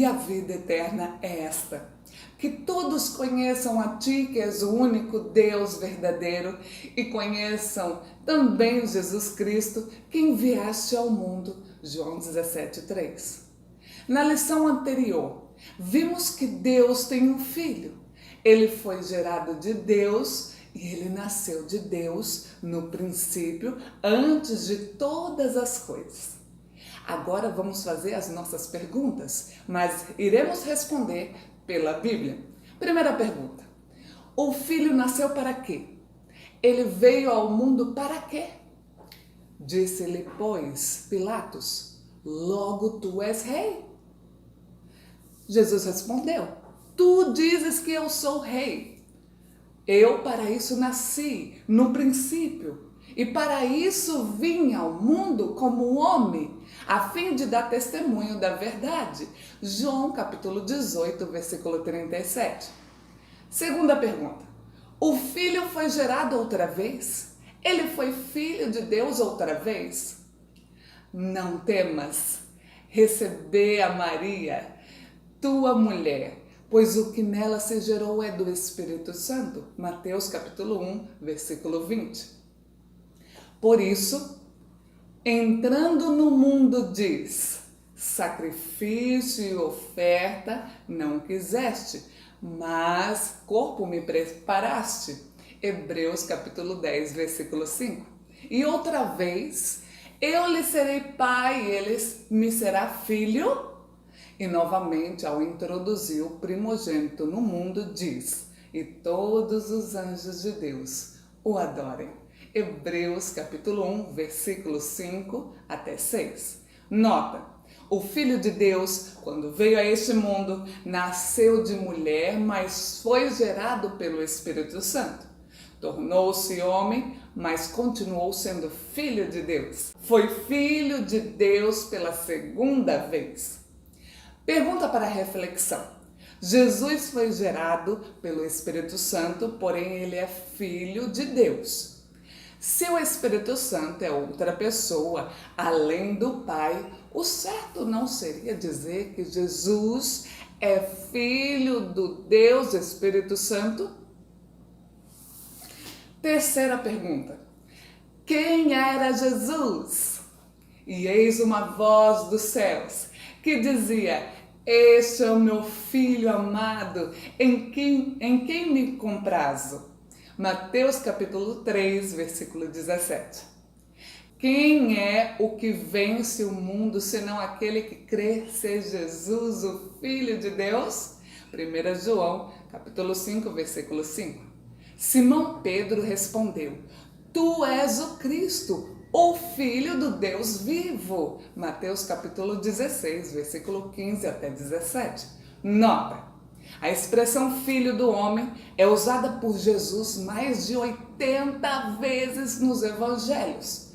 e a vida eterna é esta: que todos conheçam a Ti, que és o único Deus verdadeiro, e conheçam também Jesus Cristo, que enviaste ao mundo. João 17:3. Na lição anterior, vimos que Deus tem um filho. Ele foi gerado de Deus e ele nasceu de Deus no princípio, antes de todas as coisas. Agora vamos fazer as nossas perguntas, mas iremos responder pela Bíblia. Primeira pergunta: o filho nasceu para quê? Ele veio ao mundo para quê? Disse-lhe, pois, Pilatos: logo tu és rei. Jesus respondeu: tu dizes que eu sou rei. Eu para isso nasci, no princípio, e para isso vim ao mundo como homem, a fim de dar testemunho da verdade. João capítulo 18, versículo 37. Segunda pergunta: o filho foi gerado outra vez? Ele foi filho de Deus outra vez? Não temas receber a Maria, tua mulher, pois o que nela se gerou é do Espírito Santo. Mateus capítulo 1, versículo 20. Por isso, entrando no mundo diz: sacrifício e oferta não quiseste, mas corpo me preparaste. Hebreus capítulo 10, versículo 5. E outra vez, eu lhe serei pai e ele me será filho. E novamente, ao introduzir o primogênito no mundo, diz: e todos os anjos de Deus o adorem. Hebreus capítulo 1, versículo 5 até 6. Nota: o Filho de Deus, quando veio a este mundo, nasceu de mulher, mas foi gerado pelo Espírito Santo. Tornou-se homem, mas continuou sendo Filho de Deus. Foi Filho de Deus pela segunda vez. Pergunta para reflexão: Jesus foi gerado pelo Espírito Santo, porém ele é Filho de Deus. Se o Espírito Santo é outra pessoa, além do Pai, o certo não seria dizer que Jesus é Filho do Deus Espírito Santo? Terceira pergunta: quem era Jesus? E eis uma voz dos céus que dizia: este é o meu filho amado, em quem me comprazo. Mateus capítulo 3, versículo 17. Quem é o que vence o mundo, senão aquele que crê ser Jesus, o Filho de Deus? 1 João capítulo 5, versículo 5. Simão Pedro respondeu: tu és o Cristo, o Filho do Deus vivo. Mateus capítulo 16, versículo 15 até 17. Nota: a expressão filho do homem é usada por Jesus mais de 80 vezes nos evangelhos.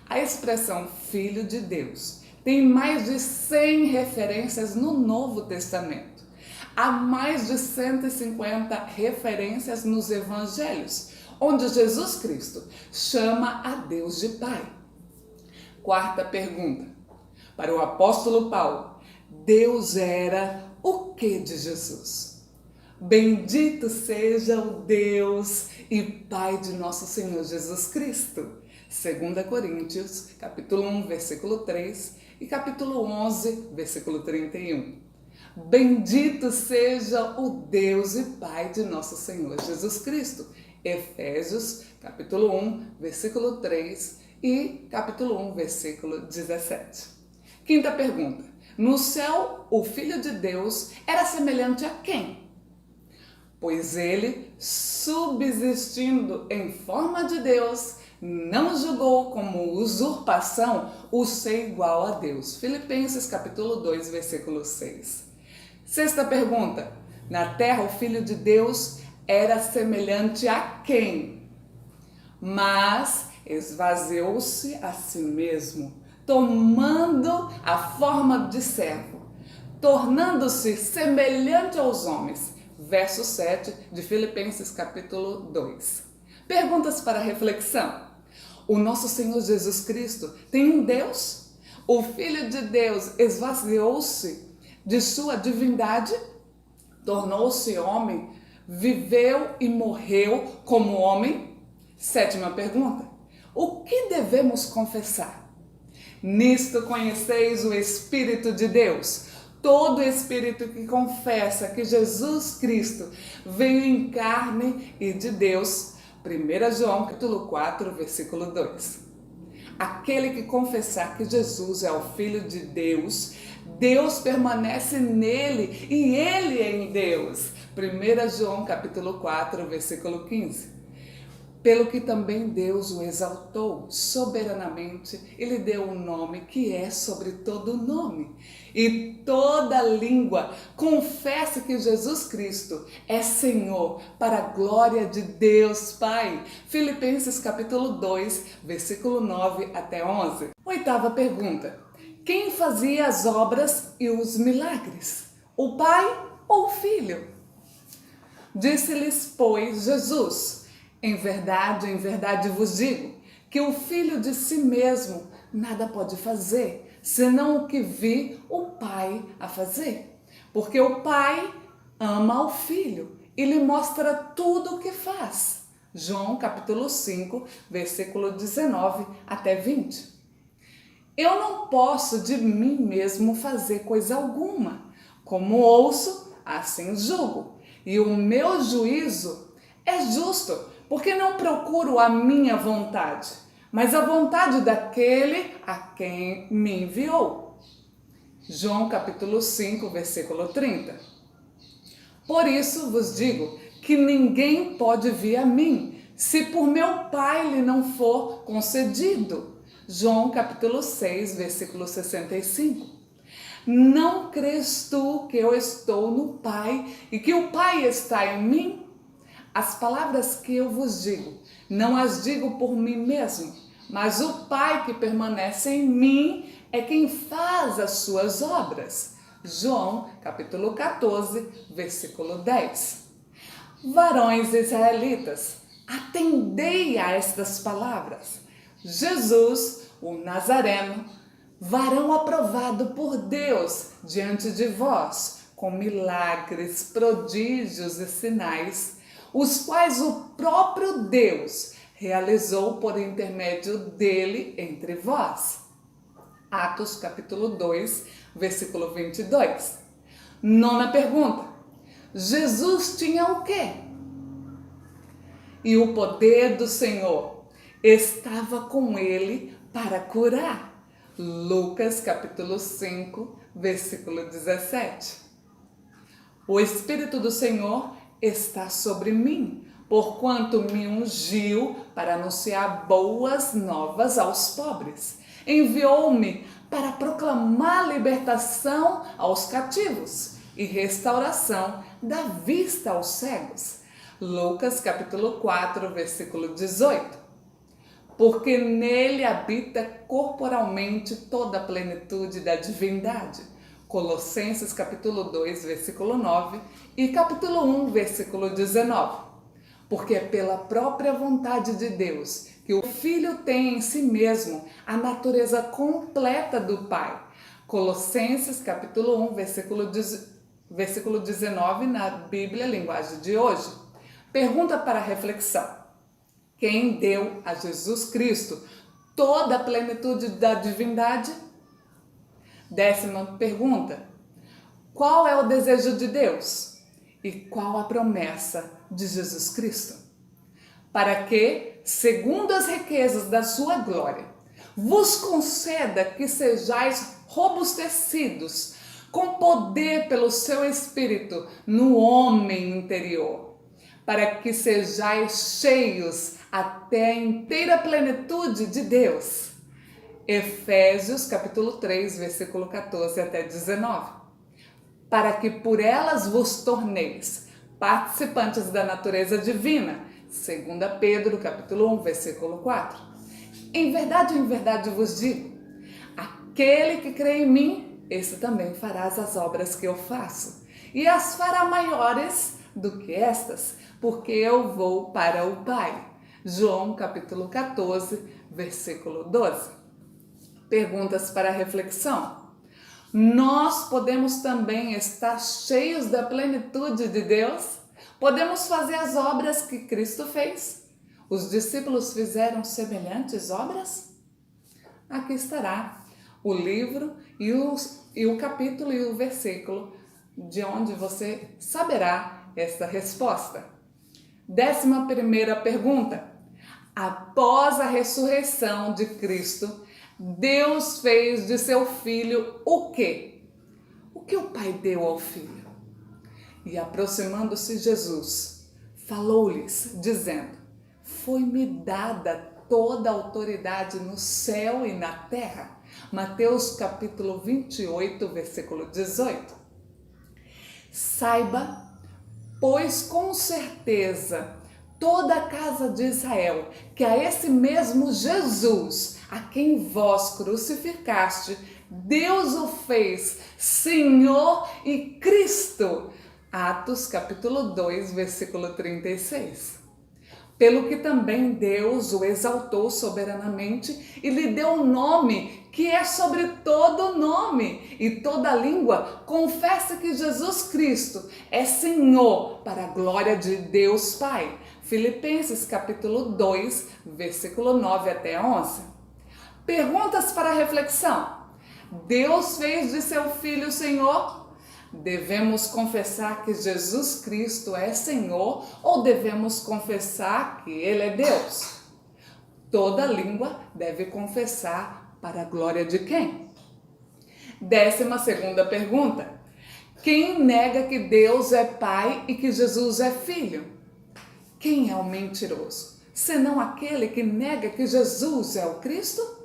A expressão filho de Deus tem mais de 100 referências no Novo Testamento. Há mais de 150 referências nos evangelhos, onde Jesus Cristo chama a Deus de Pai. Quarta pergunta: para o apóstolo Paulo, Deus era o que de Jesus? Bendito seja o Deus e Pai de nosso Senhor Jesus Cristo. 2 Coríntios, capítulo 1, versículo 3 e capítulo 11, versículo 31. Bendito seja o Deus e Pai de nosso Senhor Jesus Cristo. Efésios, capítulo 1, versículo 3 e capítulo 1, versículo 17. Quinta pergunta: no céu, o Filho de Deus era semelhante a quem? Pois ele, subsistindo em forma de Deus, não julgou como usurpação o ser igual a Deus. Filipenses capítulo 2, versículo 6. Sexta pergunta: na terra, o Filho de Deus era semelhante a quem? Mas esvaziou-se a si mesmo, tomando a forma de servo, tornando-se semelhante aos homens. Verso 7 de Filipenses capítulo 2. Perguntas para reflexão: o nosso Senhor Jesus Cristo tem um Deus? O Filho de Deus esvaziou-se de sua divindade, tornou-se homem, viveu e morreu como homem? Sétima pergunta: o que devemos confessar? Nisto conheceis o Espírito de Deus. Todo espírito que confessa que Jesus Cristo veio em carne e de Deus. 1 João capítulo 4, versículo 2. Aquele que confessar que Jesus é o Filho de Deus, Deus permanece nele e ele em Deus. 1 João capítulo 4, versículo 15. Pelo que também Deus o exaltou soberanamente e lhe deu um nome que é sobre todo nome. E toda língua confesse que Jesus Cristo é Senhor, para a glória de Deus Pai. Filipenses capítulo 2, versículo 9 até 11. Oitava pergunta: quem fazia as obras e os milagres? O Pai ou o Filho? Disse-lhes, pois, Jesus: em verdade vos digo, que o Filho de si mesmo nada pode fazer, senão o que vi o Pai a fazer. Porque o Pai ama o Filho e lhe mostra tudo o que faz. João capítulo 5, versículo 19 até 20. Eu não posso de mim mesmo fazer coisa alguma. Como ouço, assim julgo. E o meu juízo é justo, porque não procuro a minha vontade, mas a vontade daquele a quem me enviou. João capítulo 5, versículo 30. Por isso vos digo que ninguém pode vir a mim, se por meu Pai lhe não for concedido. João capítulo 6, versículo 65. Não crês tu que eu estou no Pai e que o Pai está em mim? As palavras que eu vos digo, não as digo por mim mesmo, mas o Pai que permanece em mim é quem faz as suas obras. João, capítulo 14, versículo 10. Varões israelitas, atendei a estas palavras. Jesus, o Nazareno, varão aprovado por Deus diante de vós, com milagres, prodígios e sinais, os quais o próprio Deus realizou por intermédio dele entre vós. Atos capítulo 2, versículo 22. Nona pergunta: Jesus tinha o quê? E o poder do Senhor estava com ele para curar. Lucas capítulo 5, versículo 17. O Espírito do Senhor está sobre mim, porquanto me ungiu para anunciar boas novas aos pobres. Enviou-me para proclamar libertação aos cativos e restauração da vista aos cegos. Lucas capítulo 4, versículo 18. Porque nele habita corporalmente toda a plenitude da divindade. Colossenses capítulo 2, versículo 9 e capítulo 1, versículo 19. Porque é pela própria vontade de Deus que o Filho tem em si mesmo a natureza completa do Pai. Colossenses capítulo 1, versículo 19 na Bíblia, linguagem de hoje. Pergunta para reflexão: quem deu a Jesus Cristo toda a plenitude da divindade? Décima pergunta: qual é o desejo de Deus? E qual a promessa de Jesus Cristo? Para que, segundo as riquezas da sua glória, vos conceda que sejais robustecidos com poder pelo seu Espírito no homem interior, para que sejais cheios até a inteira plenitude de Deus. Efésios capítulo 3, versículo 14 até 19. Para que por elas vos torneis participantes da natureza divina. 2 Pedro capítulo 1, versículo 4. Em verdade vos digo, aquele que crê em mim, esse também fará as obras que eu faço, e as fará maiores do que estas, porque eu vou para o Pai. João capítulo 14, versículo 12. Perguntas para reflexão. Nós podemos também estar cheios da plenitude de Deus? Podemos fazer as obras que Cristo fez? Os discípulos fizeram semelhantes obras? Aqui estará o livro e o capítulo e o versículo de onde você saberá esta resposta. 11ª pergunta. Após a ressurreição de Cristo, Deus fez de seu filho o quê? O que o Pai deu ao filho? E aproximando-se Jesus, falou-lhes, dizendo: Foi-me dada toda a autoridade no céu e na terra. Mateus capítulo 28, versículo 18. Saiba, pois com certeza toda a casa de Israel, que a esse mesmo Jesus, a quem vós crucificaste, Deus o fez Senhor e Cristo. Atos capítulo 2, versículo 36. Pelo que também Deus o exaltou soberanamente e lhe deu um nome que é sobre todo nome, e toda língua confessa que Jesus Cristo é Senhor, para a glória de Deus Pai. Filipenses capítulo 2, versículo 9 até 11. Perguntas para reflexão. Deus fez de seu Filho Senhor? Devemos confessar que Jesus Cristo é Senhor ou devemos confessar que Ele é Deus? Toda língua deve confessar para a glória de quem? 12ª pergunta. Quem nega que Deus é Pai e que Jesus é Filho? Quem é o mentiroso? Senão aquele que nega que Jesus é o Cristo?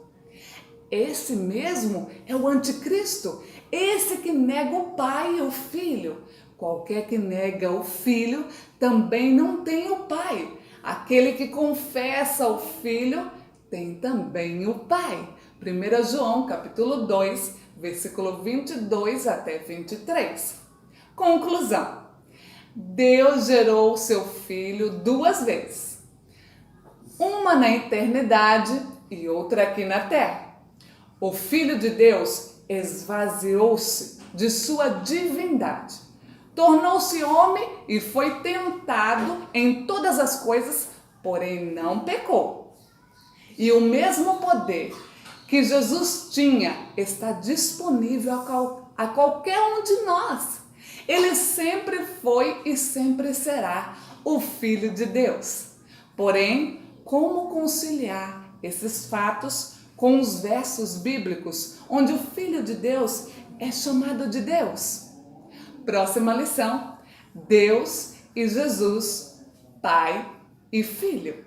Esse mesmo é o anticristo, esse que nega o Pai e o Filho. Qualquer que nega o Filho também não tem o Pai. Aquele que confessa o Filho tem também o Pai. 1 João capítulo 2, versículo 22 até 23. Conclusão. Deus gerou o seu Filho 2 vezes. Uma na eternidade e outra aqui na terra. O Filho de Deus esvaziou-se de sua divindade, tornou-se homem e foi tentado em todas as coisas, porém não pecou. E o mesmo poder que Jesus tinha está disponível a qualquer um de nós. Ele sempre foi e sempre será o Filho de Deus. Porém, como conciliar esses fatos com os versos bíblicos, onde o Filho de Deus é chamado de Deus? Próxima lição: Deus e Jesus, Pai e Filho.